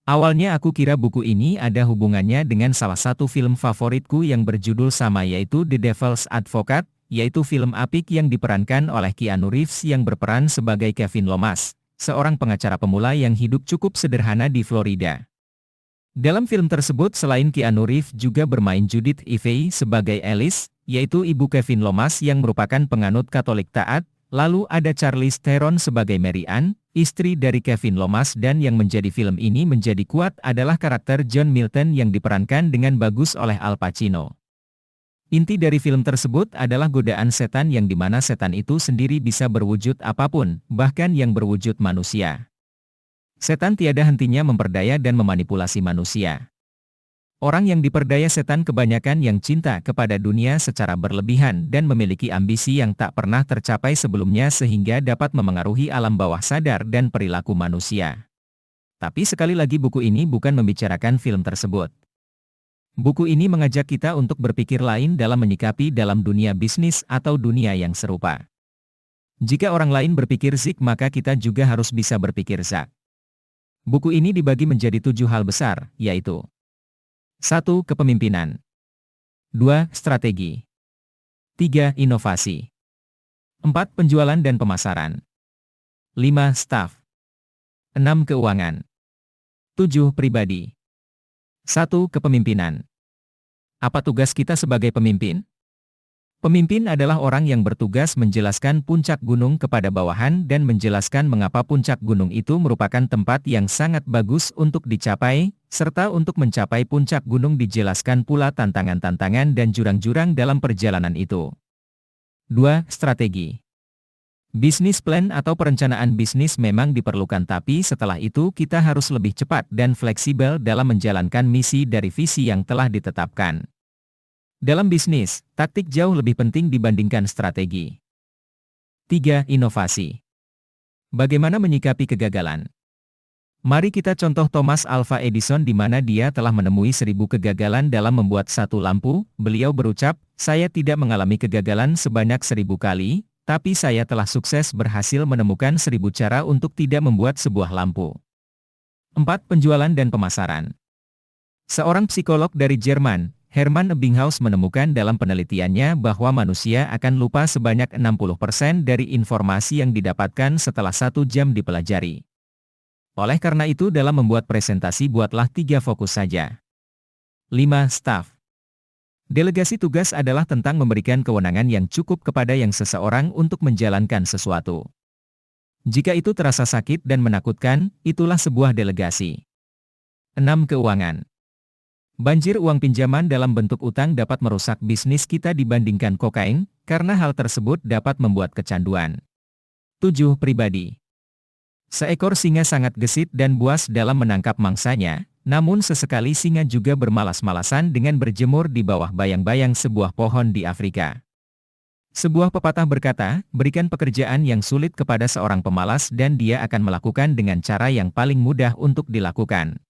Awalnya aku kira buku ini ada hubungannya dengan salah satu film favoritku yang berjudul sama yaitu The Devil's Advocate, yaitu film apik yang diperankan oleh Keanu Reeves yang berperan sebagai Kevin Lomas, seorang pengacara pemula yang hidup cukup sederhana di Florida. Dalam film tersebut selain Keanu Reeves juga bermain Judith Ivey sebagai Alice, yaitu ibu Kevin Lomas yang merupakan penganut Katolik taat, lalu ada Charlize Theron sebagai Mary Ann, istri dari Kevin Lomas dan yang menjadi film ini menjadi kuat adalah karakter John Milton yang diperankan dengan bagus oleh Al Pacino. Inti dari film tersebut adalah godaan setan yang dimana setan itu sendiri bisa berwujud apapun, bahkan yang berwujud manusia. Setan tiada hentinya memperdaya dan memanipulasi manusia. Orang yang diperdaya setan kebanyakan yang cinta kepada dunia secara berlebihan dan memiliki ambisi yang tak pernah tercapai sebelumnya sehingga dapat memengaruhi alam bawah sadar dan perilaku manusia. Tapi sekali lagi buku ini bukan membicarakan film tersebut. Buku ini mengajak kita untuk berpikir lain dalam menyikapi dalam dunia bisnis atau dunia yang serupa. Jika orang lain berpikir zik maka kita juga harus bisa berpikir zak. Buku ini dibagi menjadi 7 hal besar, yaitu 1. Kepemimpinan 2. Strategi 3. Inovasi 4. Penjualan dan pemasaran 5. Staff 6. Keuangan 7. Pribadi 1. Kepemimpinan. Apa tugas kita sebagai pemimpin? Pemimpin adalah orang yang bertugas menjelaskan puncak gunung kepada bawahan dan menjelaskan mengapa puncak gunung itu merupakan tempat yang sangat bagus untuk dicapai, serta untuk mencapai puncak gunung dijelaskan pula tantangan-tantangan dan jurang-jurang dalam perjalanan itu. 2. Strategi. Bisnis plan atau perencanaan bisnis memang diperlukan tapi setelah itu kita harus lebih cepat dan fleksibel dalam menjalankan misi dari visi yang telah ditetapkan. Dalam bisnis, taktik jauh lebih penting dibandingkan strategi. 3. Inovasi. Bagaimana menyikapi kegagalan? Mari kita contoh Thomas Alva Edison di mana dia telah menemui 1000 kegagalan dalam membuat satu lampu. Beliau berucap, saya tidak mengalami kegagalan sebanyak 1000 kali, tapi saya telah sukses berhasil menemukan 1000 cara untuk tidak membuat sebuah lampu. 4. Penjualan dan pemasaran. Seorang psikolog dari Jerman, Hermann Ebbinghaus menemukan dalam penelitiannya bahwa manusia akan lupa sebanyak 60% dari informasi yang didapatkan setelah 1 jam dipelajari. Oleh karena itu dalam membuat presentasi buatlah 3 fokus saja. 5. Staff. Delegasi tugas adalah tentang memberikan kewenangan yang cukup kepada yang seseorang untuk menjalankan sesuatu. Jika itu terasa sakit dan menakutkan, itulah sebuah delegasi. 6. Keuangan. Banjir uang pinjaman dalam bentuk utang dapat merusak bisnis kita dibandingkan kokain, karena hal tersebut dapat membuat kecanduan. 7. Pribadi. Seekor singa sangat gesit dan buas dalam menangkap mangsanya, namun sesekali singa juga bermalas-malasan dengan berjemur di bawah bayang-bayang sebuah pohon di Afrika. Sebuah pepatah berkata, berikan pekerjaan yang sulit kepada seorang pemalas dan dia akan melakukan dengan cara yang paling mudah untuk dilakukan.